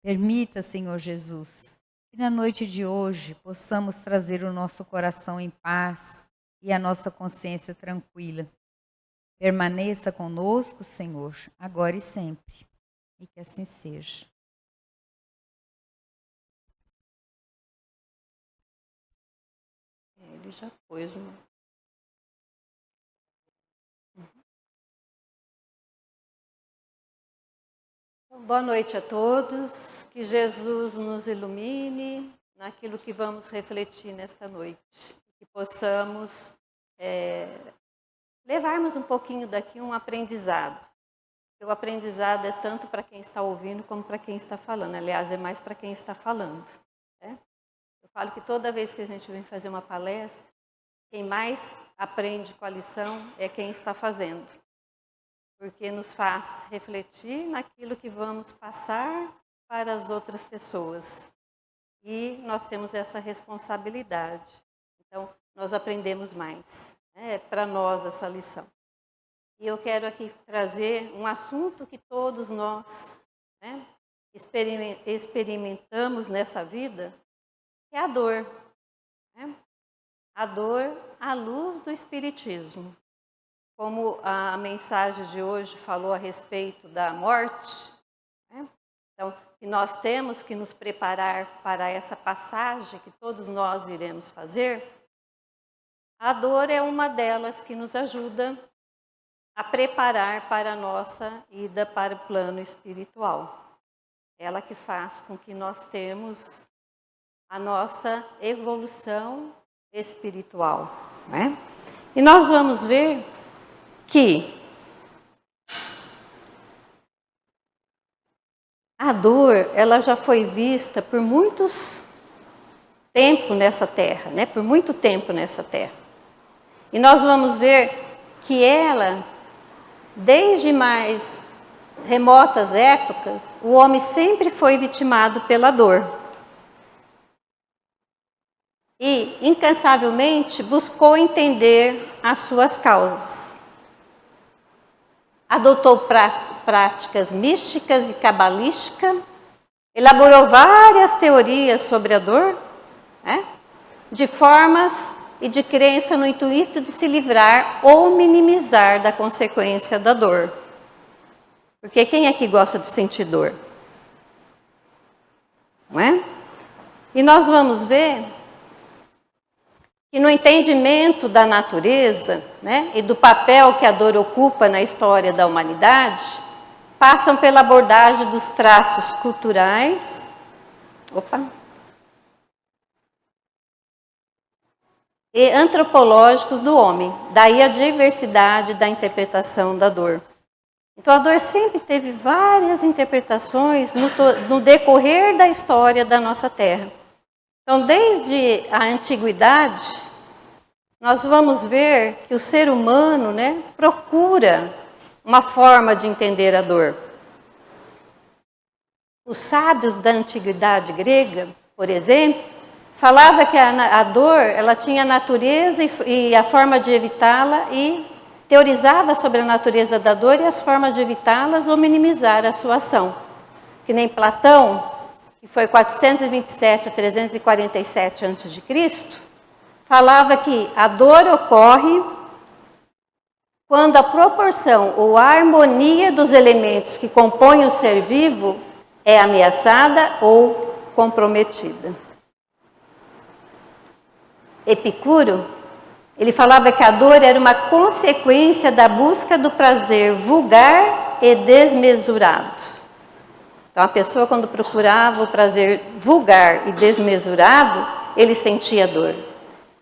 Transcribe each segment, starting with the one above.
Permita, Senhor Jesus, que na noite de hoje possamos trazer o nosso coração em paz e a nossa consciência tranquila. Permaneça conosco, Senhor, agora e sempre. E que assim seja. Ele já pôs uma. Então, boa noite a todos. Que Jesus nos ilumine naquilo que vamos refletir nesta noite. Que possamos levarmos um pouquinho daqui um aprendizado. O aprendizado é tanto para quem está ouvindo como para quem está falando. Aliás, é mais para quem está falando. Né? Eu falo que toda vez que a gente vem fazer uma palestra, quem mais aprende com a lição é quem está fazendo. Porque nos faz refletir naquilo que vamos passar para as outras pessoas. E nós temos essa responsabilidade. Então, nós aprendemos mais. É para nós essa lição. E eu quero aqui trazer um assunto que todos nós experimentamos nessa vida, que é a dor. Né? A dor à luz do Espiritismo. Como a mensagem de hoje falou a respeito da morte, né? Então, que nós temos que nos preparar para essa passagem que todos nós iremos fazer, a dor é uma delas que nos ajuda a preparar para a nossa ida para o plano espiritual. Ela que faz com que nós temos a nossa evolução espiritual. Né? E nós vamos ver que a dor, ela já foi vista por muitos tempo nessa terra, né? Por muito tempo nessa terra. E nós vamos ver que ela, desde mais remotas épocas, o homem sempre foi vitimado pela dor. E, incansavelmente, buscou entender as suas causas. Adotou práticas místicas e cabalísticas, elaborou várias teorias sobre a dor, né, de formas e de crença no intuito de se livrar ou minimizar da consequência da dor. Porque quem aqui gosta de sentir dor? Não é? E nós vamos ver que no entendimento da natureza, né, e do papel que a dor ocupa na história da humanidade, passam pela abordagem dos traços culturais e antropológicos do homem, daí a diversidade da interpretação da dor. Então a dor sempre teve várias interpretações no decorrer da história da nossa Terra. Então, desde a antiguidade, nós vamos ver que o ser humano, né, procura uma forma de entender a dor. Os sábios da antiguidade grega, por exemplo, falavam que a dor ela tinha a natureza e a forma de evitá-la e teorizava sobre a natureza da dor e as formas de evitá-las ou minimizar a sua ação. Que nem Platão, que foi 427 a 347 a.C., falava que a dor ocorre quando a proporção ou a harmonia dos elementos que compõem o ser vivo é ameaçada ou comprometida. Epicuro, ele falava que a dor era uma consequência da busca do prazer vulgar e desmesurado. Então, a pessoa, quando procurava o prazer vulgar e desmesurado, ele sentia dor.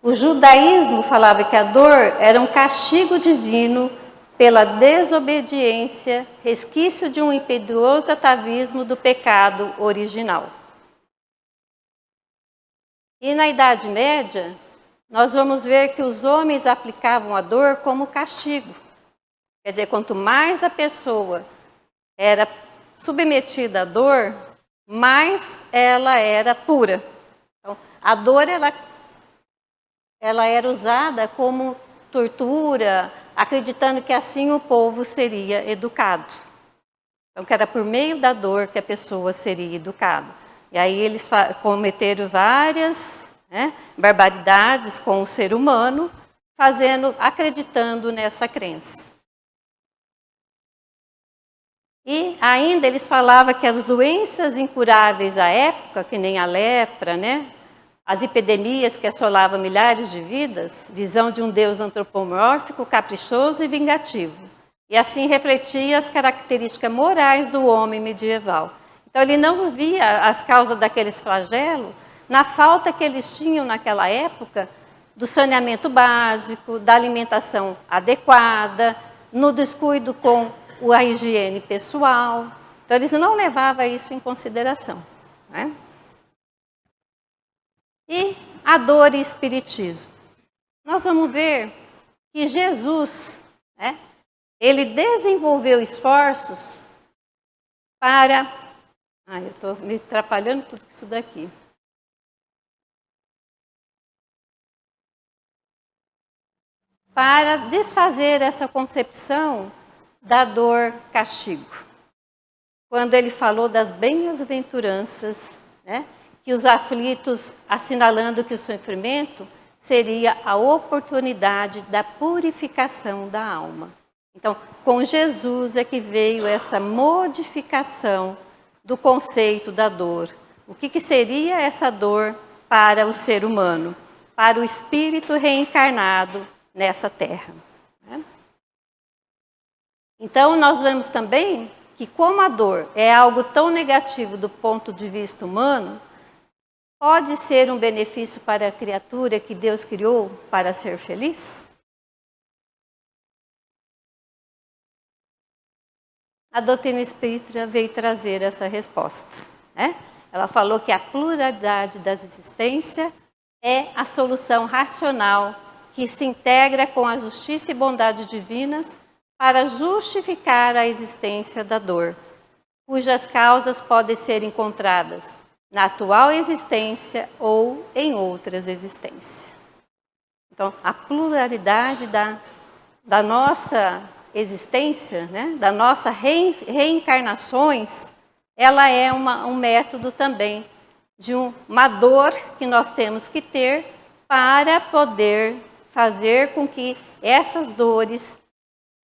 O judaísmo falava que a dor era um castigo divino pela desobediência, resquício de um impetuoso atavismo do pecado original. E na Idade Média, nós vamos ver que os homens aplicavam a dor como castigo. Quer dizer, quanto mais a pessoa era submetida à dor, mais ela era pura. Então, a dor ela era usada como tortura, acreditando que assim o povo seria educado. Então, que era por meio da dor que a pessoa seria educada. E aí eles cometeram várias barbaridades com o ser humano, acreditando nessa crença. E ainda eles falavam que as doenças incuráveis à época, que nem a lepra, as epidemias que assolavam milhares de vidas, visão de um Deus antropomórfico, caprichoso e vingativo. E assim refletia as características morais do homem medieval. Então ele não via as causas daqueles flagelos na falta que eles tinham naquela época do saneamento básico, da alimentação adequada, no descuido com a higiene pessoal. Então eles não levavam isso em consideração. E a dor e espiritismo. Nós vamos ver que Jesus, ele desenvolveu esforços para... eu estou me atrapalhando tudo isso daqui. Para desfazer essa concepção da dor-castigo. Quando ele falou das bem-aventuranças, que os aflitos, assinalando que o sofrimento seria a oportunidade da purificação da alma. Então, com Jesus é que veio essa modificação do conceito da dor. O que seria essa dor para o ser humano, para o espírito reencarnado nessa terra? Então, nós vemos também que como a dor é algo tão negativo do ponto de vista humano, pode ser um benefício para a criatura que Deus criou para ser feliz? A doutrina espírita veio trazer essa resposta. Ela falou que a pluralidade das existências é a solução racional que se integra com a justiça e bondade divinas para justificar a existência da dor, cujas causas podem ser encontradas na atual existência ou em outras existências. Então, a pluralidade da nossa existência, das nossas reencarnações, ela é um método também de uma dor que nós temos que ter para poder fazer com que essas dores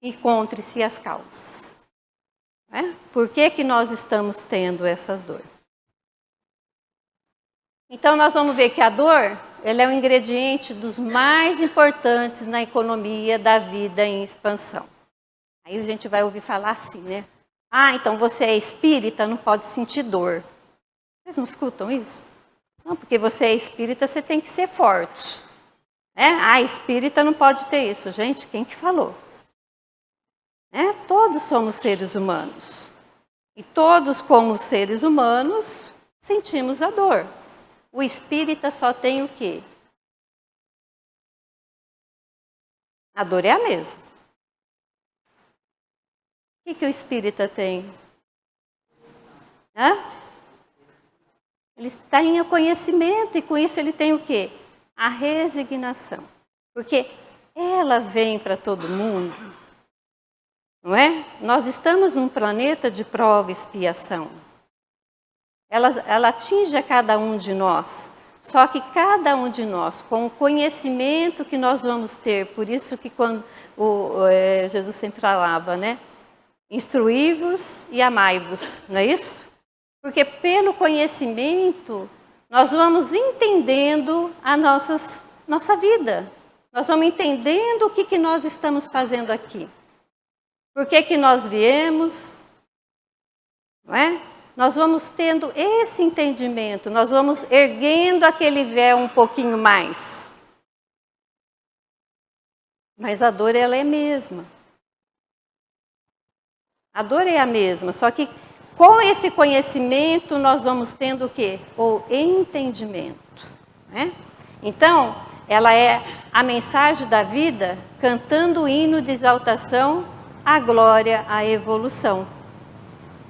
encontrem-se as causas. Por que nós estamos tendo essas dores? Então, nós vamos ver que a dor, ela é um ingrediente dos mais importantes na economia da vida em expansão. Aí a gente vai ouvir falar assim, então você é espírita, não pode sentir dor. Vocês não escutam isso? Não, porque você é espírita, você tem que ser forte. Espírita não pode ter isso. Gente, quem que falou? Todos somos seres humanos. E todos, como seres humanos, sentimos a dor. O espírita só tem o quê? A dor é a mesma. O que o espírita tem? Ele tem o conhecimento e com isso ele tem o quê? A resignação. Porque ela vem para todo mundo, não é? Nós estamos num planeta de prova e expiação. Ela atinge a cada um de nós. Só que cada um de nós, com o conhecimento que nós vamos ter, por isso que quando Jesus sempre falava, instruí-vos e amai-vos, não é isso? Porque pelo conhecimento, nós vamos entendendo a nossa vida. Nós vamos entendendo o que nós estamos fazendo aqui. Por que nós viemos, não é? Nós vamos tendo esse entendimento, nós vamos erguendo aquele véu um pouquinho mais. Mas a dor, ela é a mesma. A dor é a mesma, só que com esse conhecimento nós vamos tendo o quê? O entendimento. Então, ela é a mensagem da vida cantando o hino de exaltação à glória, à evolução.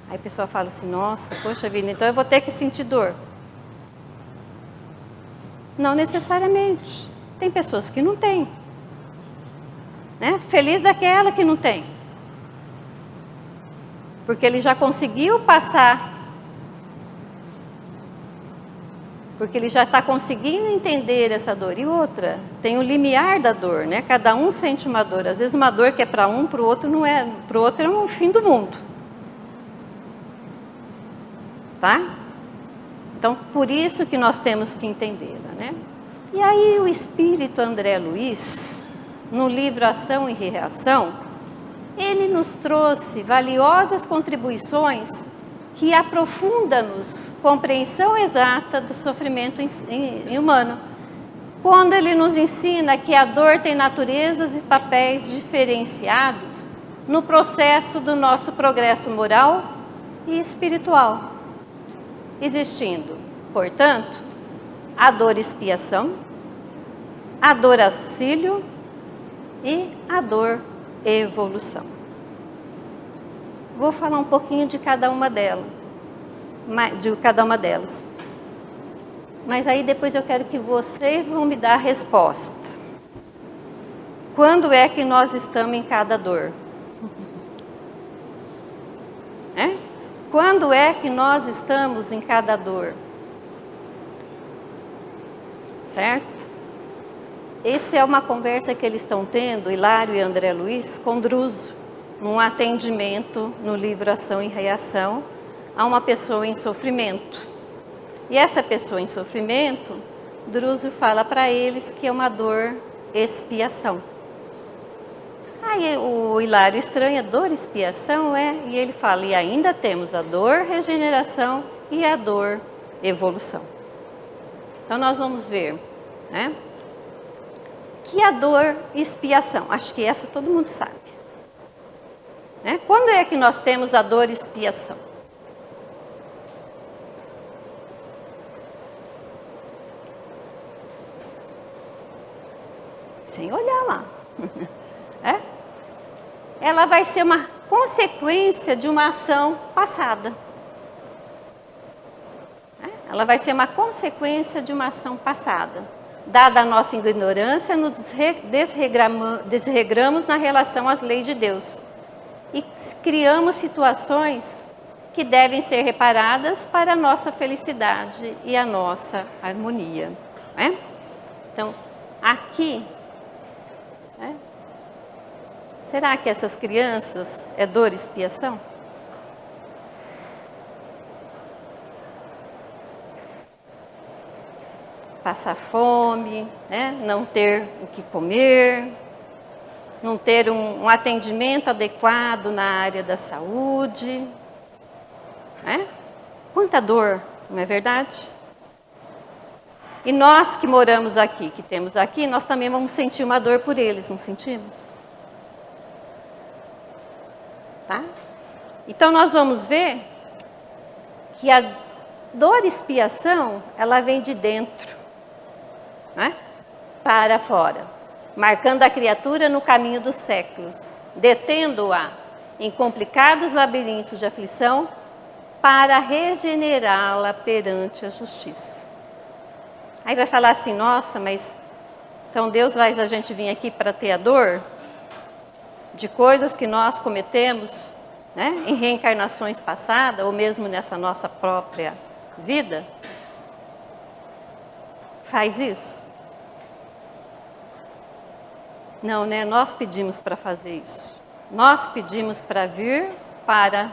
Aí a pessoa fala assim, nossa, poxa vida, então eu vou ter que sentir dor. Não necessariamente. Tem pessoas que não têm. Feliz daquela que não tem. Porque ele já conseguiu passar. Porque ele já está conseguindo entender essa dor. E outra, tem o limiar da dor, né? Cada um sente uma dor. Às vezes uma dor que é para um, para o outro não é. Para o outro é um fim do mundo. Tá? Então, por isso que nós temos que entendê-la, né? E aí o espírito André Luiz, no livro Ação e Reação, ele nos trouxe valiosas contribuições que aprofundam-nos compreensão exata do sofrimento humano. Quando ele nos ensina que a dor tem naturezas e papéis diferenciados no processo do nosso progresso moral e espiritual. Existindo, portanto, a dor expiação, a dor auxílio e a dor evolução. Vou falar um pouquinho de cada uma delas. Mas aí depois eu quero que vocês vão me dar a resposta. Quando é que nós estamos em cada dor? Quando é que nós estamos em cada dor? Certo? Essa é uma conversa que eles estão tendo, Hilário e André Luiz, com Druso, num atendimento no livro Ação e Reação, a uma pessoa em sofrimento. E essa pessoa em sofrimento, Druso fala para eles que é uma dor expiação. Aí o Hilário estranha, dor expiação e ele fala, e ainda temos a dor regeneração e a dor evolução. Então nós vamos ver, né? Que a dor expiação, acho que essa todo mundo sabe. Né? Quando é que nós temos a dor expiação? Sem olhar lá. Ela vai ser uma consequência de uma ação passada. Ela vai ser uma consequência de uma ação passada. Dada a nossa ignorância, nos desregramos na relação às leis de Deus. E criamos situações que devem ser reparadas para a nossa felicidade e a nossa harmonia. Então, aqui, será que essas crianças é dor e expiação? Passar fome, não ter o que comer, não ter um atendimento adequado na área da saúde. Quanta dor, não é verdade? E nós que moramos aqui, que temos aqui, nós também vamos sentir uma dor por eles, não sentimos? Tá? Então nós vamos ver que a dor expiação, ela vem de dentro, para fora, marcando a criatura no caminho dos séculos, detendo-a em complicados labirintos de aflição para regenerá-la perante a justiça. Aí vai falar assim, nossa, mas então Deus faz a gente vir aqui para ter a dor de coisas que nós cometemos, em reencarnações passadas, ou mesmo nessa nossa própria vida? Faz isso? Não, nós pedimos para fazer isso. Nós pedimos para vir, para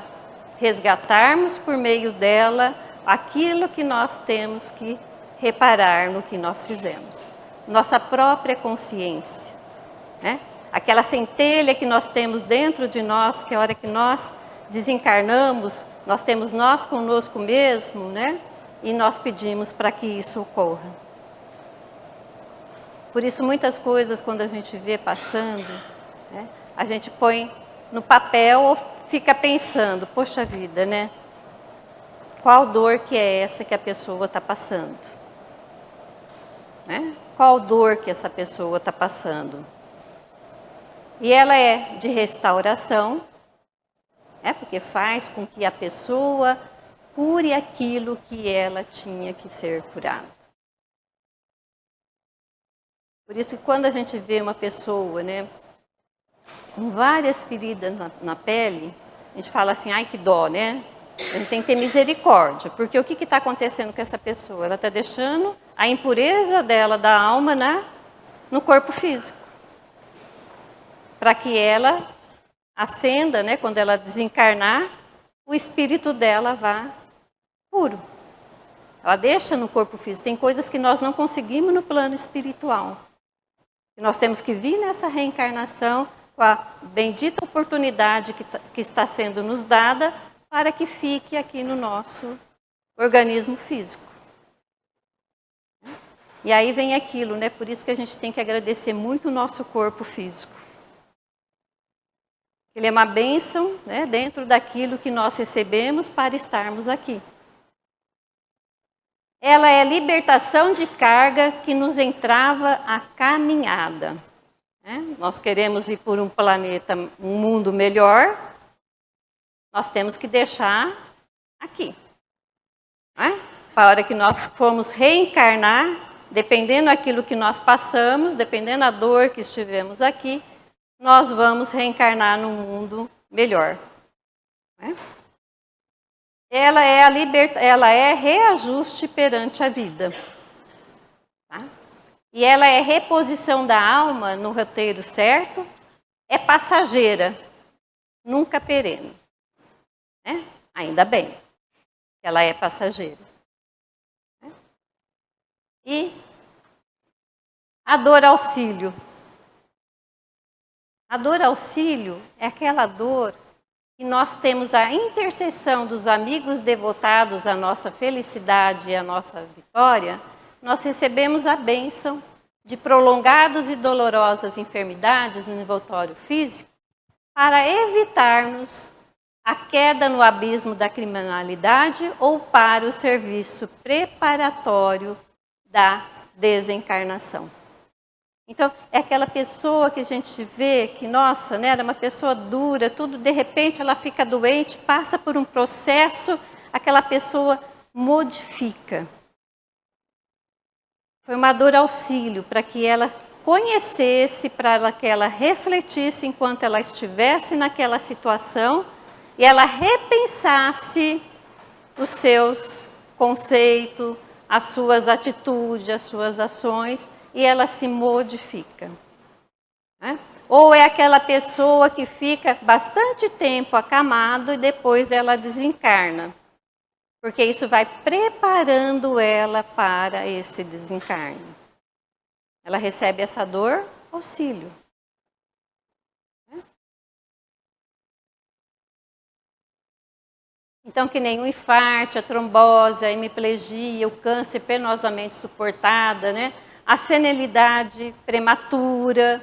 resgatarmos por meio dela aquilo que nós temos que reparar no que nós fizemos. Nossa própria consciência. Aquela centelha que nós temos dentro de nós, que a hora que nós desencarnamos, nós temos nós conosco mesmo, e nós pedimos para que isso ocorra. Por isso, muitas coisas, quando a gente vê passando, a gente põe no papel ou fica pensando, poxa vida, qual dor que é essa que a pessoa está passando? Qual dor que essa pessoa está passando? E ela é de restauração, porque faz com que a pessoa cure aquilo que ela tinha que ser curada. Por isso que quando a gente vê uma pessoa, com várias feridas na pele, a gente fala assim, ai que dó, né? A gente tem que ter misericórdia, porque o que está acontecendo com essa pessoa? Ela está deixando a impureza dela, da alma, no corpo físico. Para que ela ascenda, né, quando ela desencarnar, o espírito dela vá puro. Ela deixa no corpo físico. Tem coisas que nós não conseguimos no plano espiritual. Nós temos que vir nessa reencarnação com a bendita oportunidade que está sendo nos dada para que fique aqui no nosso organismo físico. E aí vem aquilo, né? Por isso que a gente tem que agradecer muito o nosso corpo físico. Ele é uma bênção, né, dentro daquilo que nós recebemos para estarmos aqui. Ela é a libertação de carga que nos entrava a caminhada. Nós queremos ir por um planeta, um mundo melhor, nós temos que deixar aqui. Para a hora que nós formos reencarnar, dependendo daquilo que nós passamos, dependendo da dor que estivemos aqui, nós vamos reencarnar num mundo melhor. Ela é reajuste perante a vida. Tá? E ela é reposição da alma no roteiro certo, é passageira, nunca perene. Ainda bem que ela é passageira. E a dor auxílio. A dor auxílio é aquela dor que nós temos a intercessão dos amigos devotados à nossa felicidade e à nossa vitória, nós recebemos a bênção de prolongados e dolorosas enfermidades no envoltório físico para evitarmos a queda no abismo da criminalidade ou para o serviço preparatório da desencarnação. Então, é aquela pessoa que a gente vê que, nossa, né, era uma pessoa dura, tudo, de repente ela fica doente, passa por um processo, aquela pessoa modifica. Foi uma dor auxílio para que ela conhecesse, para que ela refletisse enquanto ela estivesse naquela situação e ela repensasse os seus conceitos, as suas atitudes, as suas ações, e ela se modifica. Ou é aquela pessoa que fica bastante tempo acamado e depois ela desencarna. Porque isso vai preparando ela para esse desencarne. Ela recebe essa dor, auxílio. Então, que nem o infarto, a trombose, a hemiplegia, o câncer penosamente suportada, né? A senilidade prematura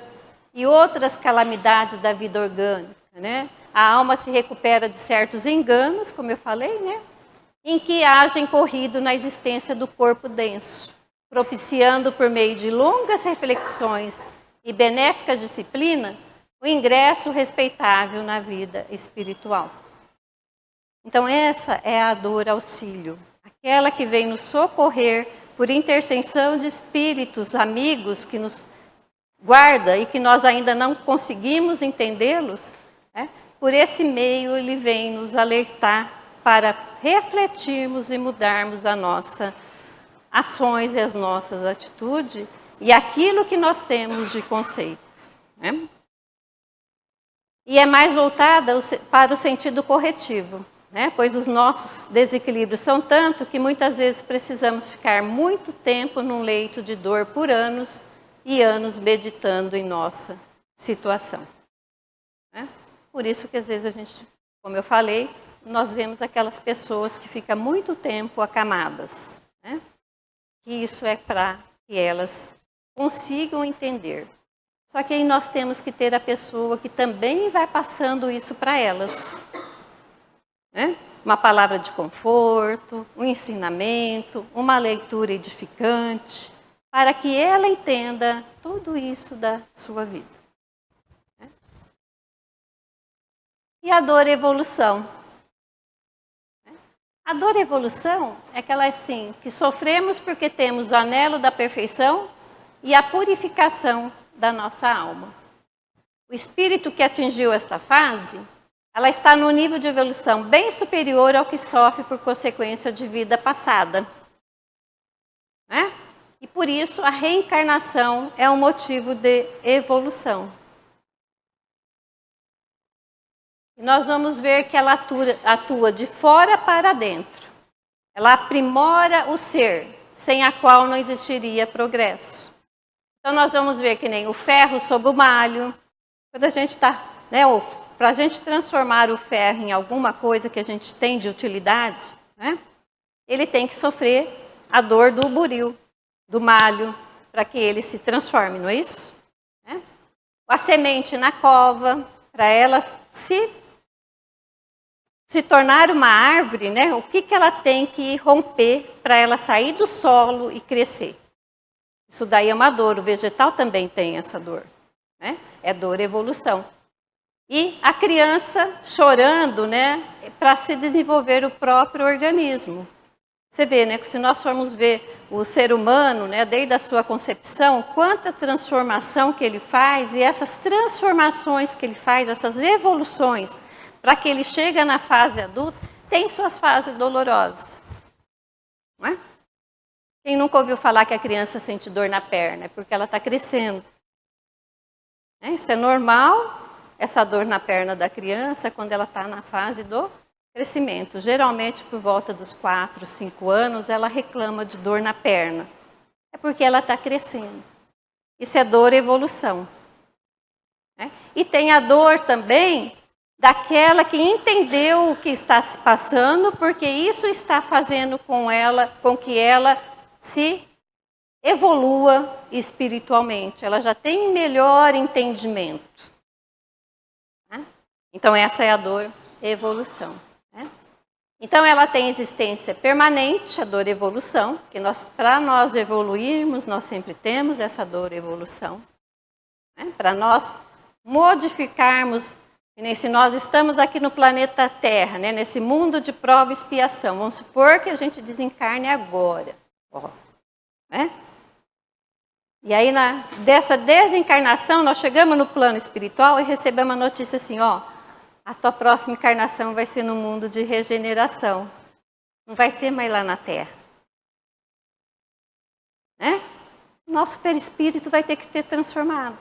e outras calamidades da vida orgânica, né? A alma se recupera de certos enganos, como eu falei, né? Em que haja incorrido na existência do corpo denso, propiciando por meio de longas reflexões e benéficas disciplinas o ingresso respeitável na vida espiritual. Então essa é a dor auxílio, aquela que vem nos socorrer por intercessão de espíritos amigos que nos guarda e que nós ainda não conseguimos entendê-los, por esse meio ele vem nos alertar para refletirmos e mudarmos as nossas ações e as nossas atitudes e aquilo que nós temos de conceito. E é mais voltada para o sentido corretivo. Pois os nossos desequilíbrios são tanto que muitas vezes precisamos ficar muito tempo num leito de dor por anos e anos meditando em nossa situação. Por isso que às vezes a gente, como eu falei, nós vemos aquelas pessoas que ficam muito tempo acamadas. Que isso é para que elas consigam entender. Só que aí nós temos que ter a pessoa que também vai passando isso para elas. Uma palavra de conforto, um ensinamento, uma leitura edificante, para que ela entenda tudo isso da sua vida. E a dor evolução. A dor evolução é aquela assim, que sofremos porque temos o anelo da perfeição e a purificação da nossa alma. O espírito que atingiu esta fase ela está no nível de evolução bem superior ao que sofre por consequência de vida passada. Né? E por isso a reencarnação é um motivo de evolução. E nós vamos ver que ela atua de fora para dentro. Ela aprimora o ser, sem a qual não existiria progresso. Então nós vamos ver que nem o ferro sob o malho. Quando a gente está, né, para a gente transformar o ferro em alguma coisa que a gente tem de utilidade, né, ele tem que sofrer a dor do buril, do malho, para que ele se transforme, não é isso? Né? A semente na cova, para ela se tornar uma árvore, né, o que ela tem que romper para ela sair do solo e crescer? Isso daí é uma dor, o vegetal também tem essa dor. Né? É dor, evolução. E a criança chorando, né, para se desenvolver o próprio organismo. Você vê, né, que se nós formos ver o ser humano, né, desde a sua concepção, quanta transformação que ele faz, e essas transformações que ele faz, essas evoluções, para que ele chegue na fase adulta, tem suas fases dolorosas. Não é? Quem nunca ouviu falar que a criança sente dor na perna? É porque ela está crescendo. Isso é normal, essa dor na perna da criança, quando ela está na fase do crescimento. Geralmente, por volta dos 4, 5 anos, ela reclama de dor na perna. É porque ela está crescendo. Isso é dor evolução. Né? E tem a dor também daquela que entendeu o que está se passando, porque isso está fazendo com que ela se evolua espiritualmente. Ela já tem melhor entendimento. Né? Então, essa é a dor evolução. Né? Então, ela tem existência permanente, a dor evolução, que para nós evoluirmos, nós sempre temos essa dor evolução. Né? Para nós modificarmos, se nós estamos aqui no planeta Terra, né, nesse mundo de prova e expiação, vamos supor que a gente desencarne agora. Né? E aí, dessa desencarnação, nós chegamos no plano espiritual e recebemos a notícia assim, ó, a tua próxima encarnação vai ser no mundo de regeneração. Não vai ser mais lá na Terra. Né? Nosso perispírito vai ter que ser transformado.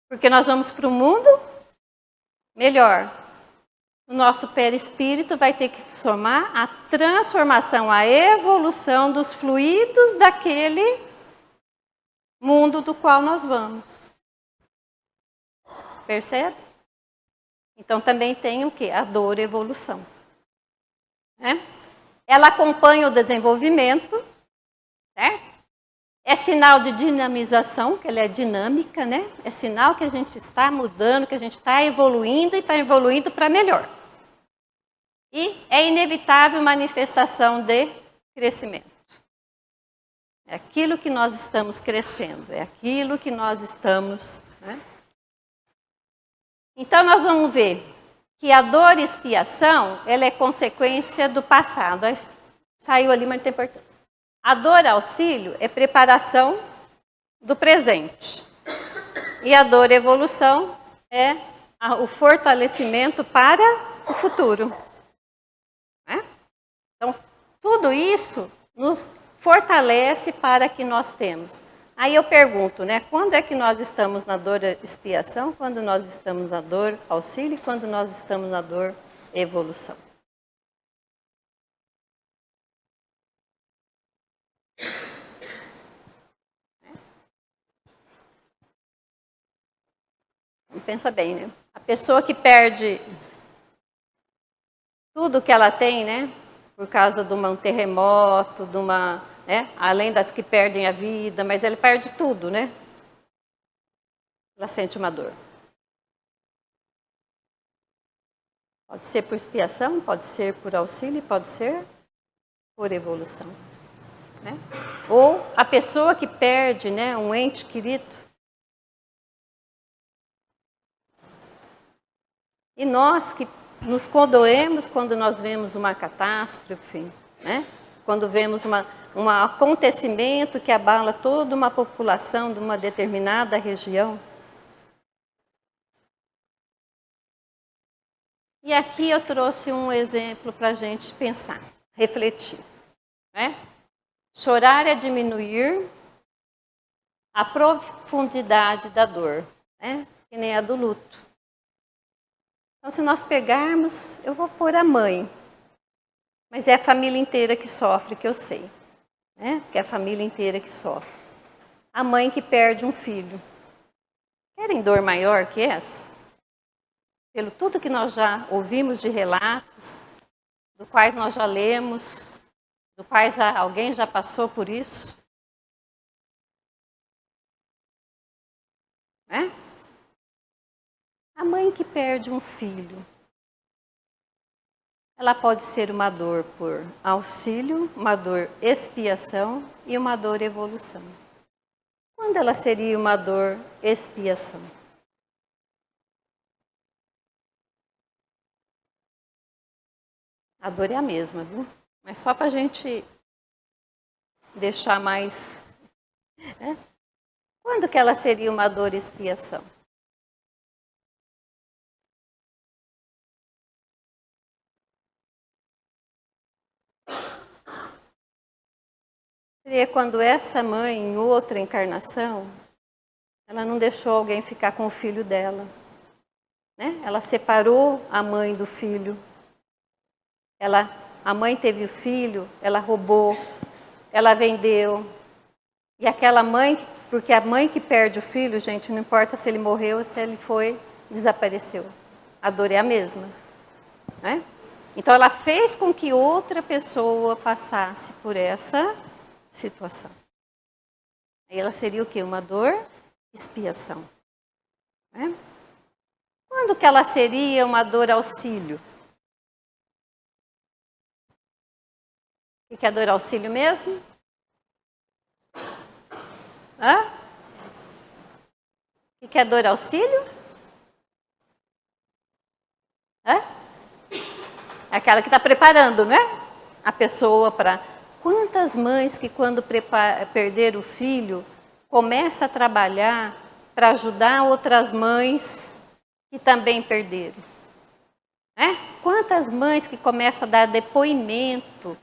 Porque nós vamos para o mundo melhor. O nosso perispírito vai ter que formar a transformação, a evolução dos fluidos daquele mundo do qual nós vamos. Percebe? Então também tem o quê? A dor evolução. Né? Ela acompanha o desenvolvimento, certo? É sinal de dinamização, que ela é dinâmica, né? É sinal que a gente está mudando, que a gente está evoluindo e está evoluindo para melhor. E é inevitável manifestação de crescimento. É aquilo que nós estamos crescendo, é aquilo que nós estamos... Né? Então, nós vamos ver que a dor e expiação, ela é consequência do passado. Aí, saiu ali, mas não tem importância. A dor auxílio é preparação do presente. E a dor evolução é o fortalecimento para o futuro. Né? Então, tudo isso nos fortalece para que nós temos. Aí eu pergunto, né? Quando é que nós estamos na dor expiação? Quando nós estamos na dor auxílio? Quando nós estamos na dor evolução? Pensa bem, né? A pessoa que perde tudo que ela tem, né? Por causa de um terremoto, né? Além das que perdem a vida, mas ela perde tudo, né? Ela sente uma dor. Pode ser por expiação, pode ser por auxílio, pode ser por evolução. Né? Ou a pessoa que perde, né, um ente querido. E nós que nos condoemos quando nós vemos uma catástrofe, né? Quando vemos um acontecimento que abala toda uma população de uma determinada região. E aqui eu trouxe um exemplo para a gente pensar, refletir. Né? Chorar é diminuir a profundidade da dor, né? Que nem a do luto. Então, se nós pegarmos, eu vou pôr a mãe, mas é a família inteira que sofre, que eu sei, né? Que é a família inteira que sofre. A mãe que perde um filho. Querem dor maior que essa? Pelo tudo que nós já ouvimos de relatos, do quais nós já lemos, do quais alguém já passou por isso. Né? A mãe que perde um filho, ela pode ser uma dor por auxílio, uma dor expiação e uma dor evolução. Quando ela seria uma dor expiação? A dor é a mesma, viu? Mas só para a gente deixar mais... Né? Quando que ela seria uma dor expiação? Seria quando essa mãe, em outra encarnação, ela não deixou alguém ficar com o filho dela. Né? Ela separou a mãe do filho. A mãe teve o filho, ela roubou, ela vendeu. E aquela mãe, porque a mãe que perde o filho, gente, não importa se ele morreu ou se ele desapareceu. A dor é a mesma. Né? Então ela fez com que outra pessoa passasse por essa situação. Aí ela seria o quê? Uma dor expiação. Né? Quando que ela seria uma dor auxílio? O que é dor auxílio mesmo? Hã? O que é dor auxílio? Hã? É aquela que está preparando, né? A pessoa para... Quantas mães que quando perder o filho, começa a trabalhar para ajudar outras mães que também perderam? Né? Quantas mães que começam a dar depoimento?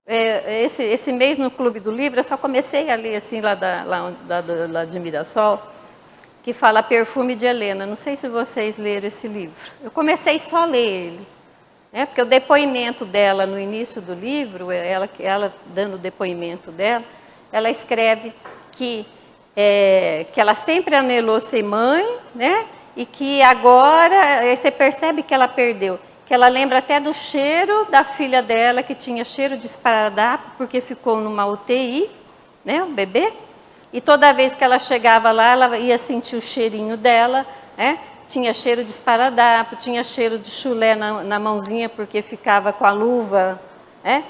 Esse mês no Clube do Livro, eu só comecei a ler assim lá de Mirassol, que fala Perfume de Helena. Não sei se vocês leram esse livro. Eu comecei só a ler ele. Porque o depoimento dela no início do livro, ela dando o depoimento dela, ela escreve que ela sempre anelou ser mãe, né? E que agora você percebe que ela perdeu. Que ela lembra até do cheiro da filha dela, que tinha cheiro de esparadrapo, porque ficou numa UTI, né, o bebê. E toda vez que ela chegava lá, ela ia sentir o cheirinho dela, né? Tinha cheiro de esparadrapo, tinha cheiro de chulé na mãozinha, porque ficava com a luva. Né?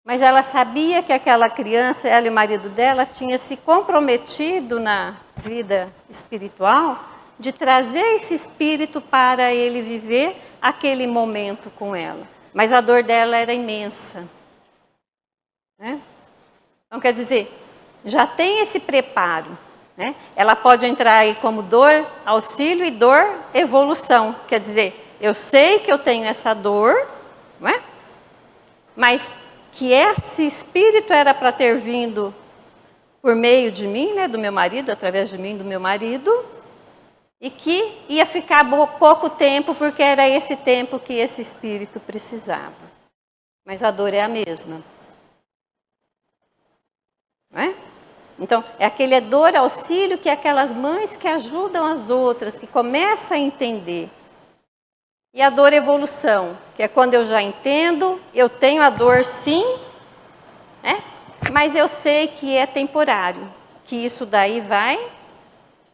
Mas ela sabia que aquela criança, ela e o marido dela, tinha se comprometido na vida espiritual de trazer esse espírito para ele viver aquele momento com ela. Mas a dor dela era imensa. Né? Então, quer dizer, já tem esse preparo. Né? Ela pode entrar aí como dor, auxílio e dor, evolução. Quer dizer, eu sei que eu tenho essa dor, não é? Mas que esse espírito era para ter vindo por meio de mim, né, do meu marido, através de mim, do meu marido, e que ia ficar pouco tempo, porque era esse tempo que esse espírito precisava. Mas a dor é a mesma. Não é? Então, é aquele dor auxílio que é aquelas mães que ajudam as outras, que começam a entender. E a dor evolução, que é quando eu já entendo, eu tenho a dor sim, né? Mas eu sei que é temporário, que isso daí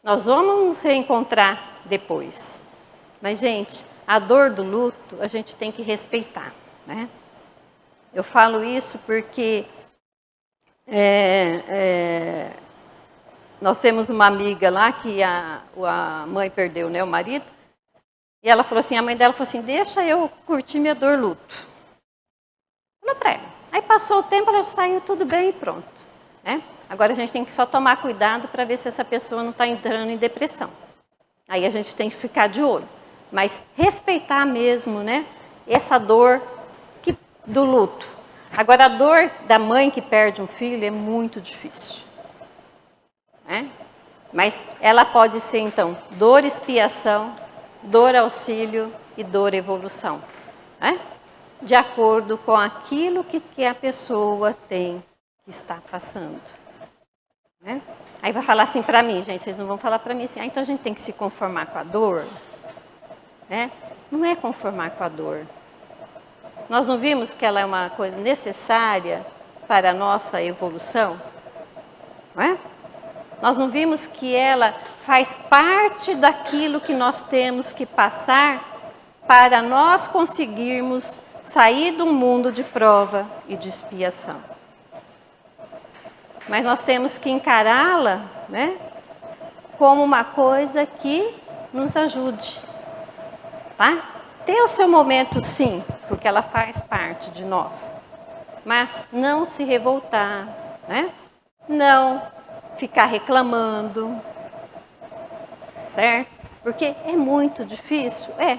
nós vamos nos reencontrar depois. Mas, gente, a dor do luto a gente tem que respeitar. Né? Eu falo isso porque... nós temos uma amiga lá que a mãe perdeu, né, o marido, e ela falou assim, a mãe dela falou assim, deixa eu curtir minha dor luto. Falou para ela. Aí passou o tempo, ela saiu tudo bem e pronto. Né? Agora a gente tem que só tomar cuidado para ver se essa pessoa não está entrando em depressão. Aí a gente tem que ficar de olho. mas respeitar mesmo, né, essa dor do luto. Agora, a dor da mãe que perde um filho é muito difícil, né? Mas ela pode ser, então, dor expiação, dor auxílio e dor evolução, né? De acordo com aquilo que a pessoa tem que está passando, né? Aí vai falar assim para mim, gente, vocês não vão falar para mim assim, então a gente tem que se conformar com a dor, né? Não é conformar com a dor. Nós não vimos que ela é uma coisa necessária para a nossa evolução? Não é? Nós não vimos que ela faz parte daquilo que nós temos que passar para nós conseguirmos sair do mundo de prova e de expiação. Mas nós temos que encará-la, né, como uma coisa que nos ajude, tá? Tem o seu momento, sim, porque ela faz parte de nós. Mas não se revoltar, né? Não ficar reclamando, certo? Porque é muito difícil, né?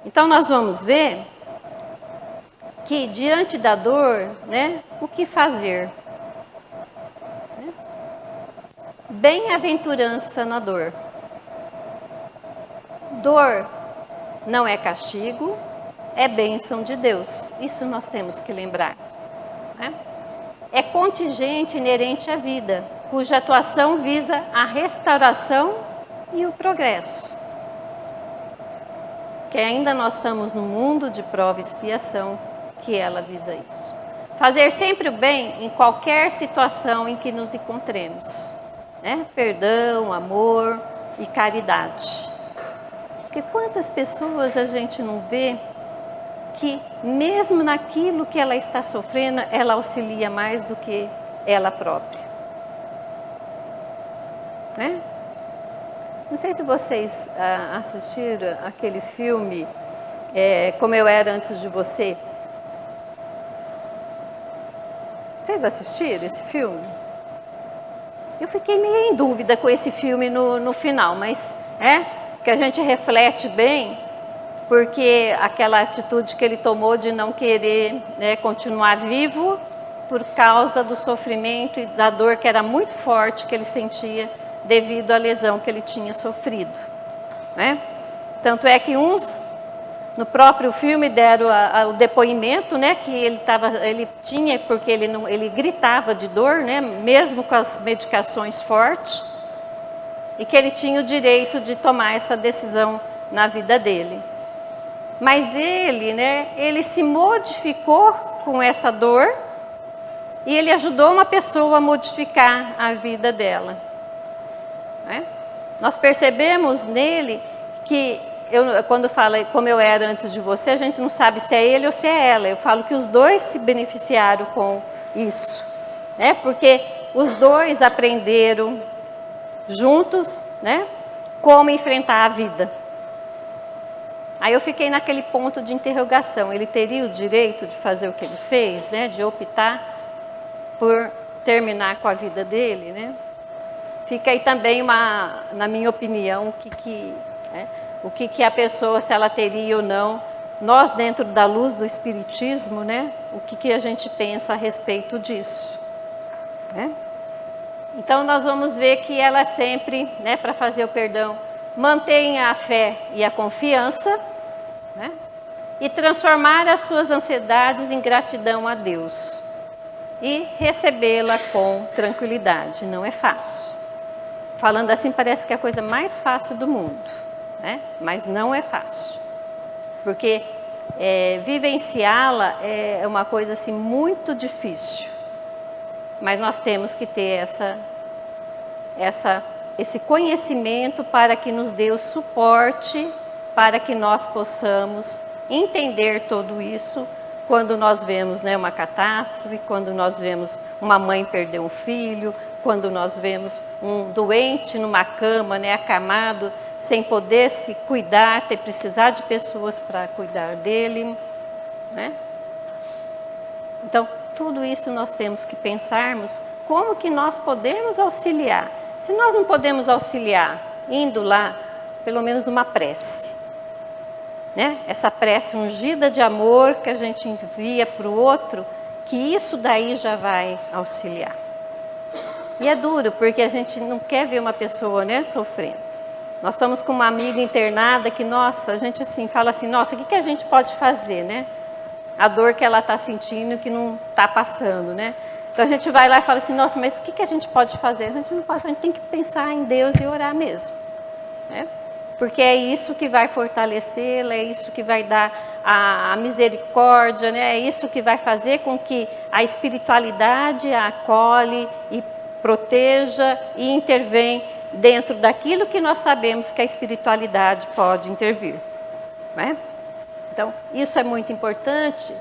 Então, nós vamos ver que, diante da dor, né, o que fazer? Bem-aventurança na dor. Dor não é castigo, é bênção de Deus. Isso nós temos que lembrar, né? É contingente inerente à vida, cuja atuação visa a restauração e o progresso. Que ainda nós estamos no mundo de prova e expiação, que ela visa isso. Fazer sempre o bem em qualquer situação em que nos encontremos, né? Perdão, amor e caridade. Porque quantas pessoas a gente não vê que mesmo naquilo que ela está sofrendo, ela auxilia mais do que ela própria, né? Não sei se vocês assistiram aquele filme Como Eu Era Antes de Você. Vocês assistiram esse filme? Eu fiquei meio em dúvida com esse filme no final, mas que a gente reflete bem, porque aquela atitude que ele tomou de não querer, né, continuar vivo por causa do sofrimento e da dor que era muito forte que ele sentia devido à lesão que ele tinha sofrido, né? Tanto é que uns, no próprio filme, deram o depoimento, né, que ele tinha, porque ele gritava de dor, né, mesmo com as medicações fortes, e que ele tinha o direito de tomar essa decisão na vida dele. Mas ele, né, ele se modificou com essa dor e ele ajudou uma pessoa a modificar a vida dela, né? Nós percebemos nele que, quando fala como eu era antes de você, a gente não sabe se é ele ou se é ela. Eu falo que os dois se beneficiaram com isso, né? Porque os dois aprenderam juntos, né, como enfrentar a vida. Aí eu fiquei naquele ponto de interrogação. Ele teria o direito de fazer o que ele fez, né, de optar por terminar com a vida dele, né? Fica aí também na minha opinião, o que a pessoa, se ela teria ou não, nós dentro da luz do Espiritismo, né, o que a gente pensa a respeito disso, né? Então, nós vamos ver que ela sempre, né, para fazer o perdão, mantém a fé e a confiança, né, e transformar as suas ansiedades em gratidão a Deus e recebê-la com tranquilidade. Não é fácil. Falando assim, parece que é a coisa mais fácil do mundo, né? Mas não é fácil, porque vivenciá-la é uma coisa assim muito difícil. Mas nós temos que ter esse conhecimento para que nos dê o suporte, para que nós possamos entender tudo isso quando nós vemos, né, uma catástrofe, quando nós vemos uma mãe perder um filho, quando nós vemos um doente numa cama, né, acamado, sem poder se cuidar, ter precisar de pessoas para cuidar dele, né? Então, tudo isso nós temos que pensarmos como que nós podemos auxiliar. Se nós não podemos auxiliar indo lá pelo menos uma prece. Né? Essa prece ungida de amor que a gente envia para o outro, que isso daí já vai auxiliar. E é duro, porque a gente não quer ver uma pessoa, né, sofrendo. Nós estamos com uma amiga internada que, nossa, a gente assim, fala assim, nossa, o que a gente pode fazer, né? A dor que ela está sentindo que não está passando, né? Então a gente vai lá e fala assim, nossa, mas o que a gente pode fazer? A gente não pode, a gente tem que pensar em Deus e orar mesmo, né? Porque é isso que vai fortalecê-la, é isso que vai dar a misericórdia, né? É isso que vai fazer com que a espiritualidade a acolhe e proteja e intervém dentro daquilo que nós sabemos que a espiritualidade pode intervir, né? Então, isso é muito importante,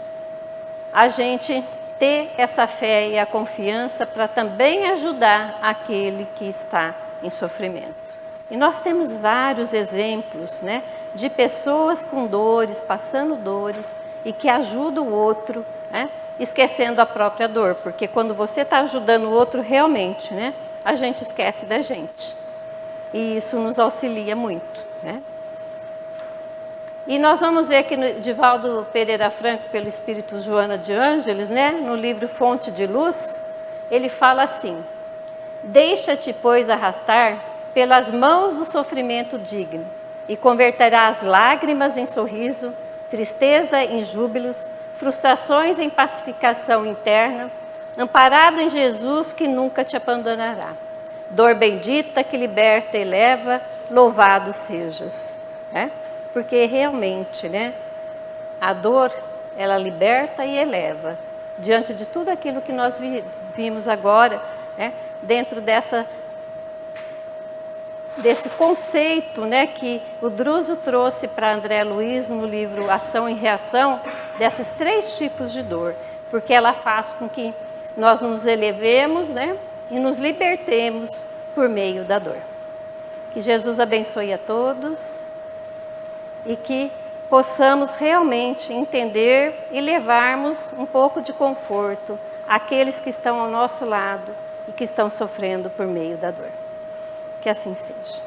a gente ter essa fé e a confiança para também ajudar aquele que está em sofrimento. E nós temos vários exemplos, né, de pessoas com dores, passando dores, e que ajudam o outro, né, esquecendo a própria dor, porque quando você está ajudando o outro realmente, né, a gente esquece da gente. E isso nos auxilia muito, né? E nós vamos ver aqui no Divaldo Pereira Franco, pelo Espírito Joana de Ângeles, né, no livro Fonte de Luz, ele fala assim: deixa-te, pois, arrastar pelas mãos do sofrimento digno, e converterás lágrimas em sorriso, tristeza em júbilos, frustrações em pacificação interna, amparado em Jesus que nunca te abandonará. Dor bendita que liberta e eleva, louvado sejas. Né? Porque realmente, né, a dor, ela liberta e eleva. Diante de tudo aquilo que nós vimos agora, né, dentro desse conceito, né, que o Druso trouxe para André Luiz no livro Ação e Reação, desses 3 tipos de dor, porque ela faz com que nós nos elevemos, né, e nos libertemos por meio da dor. Que Jesus abençoe a todos e que possamos realmente entender e levarmos um pouco de conforto àqueles que estão ao nosso lado e que estão sofrendo por meio da dor. Que assim seja.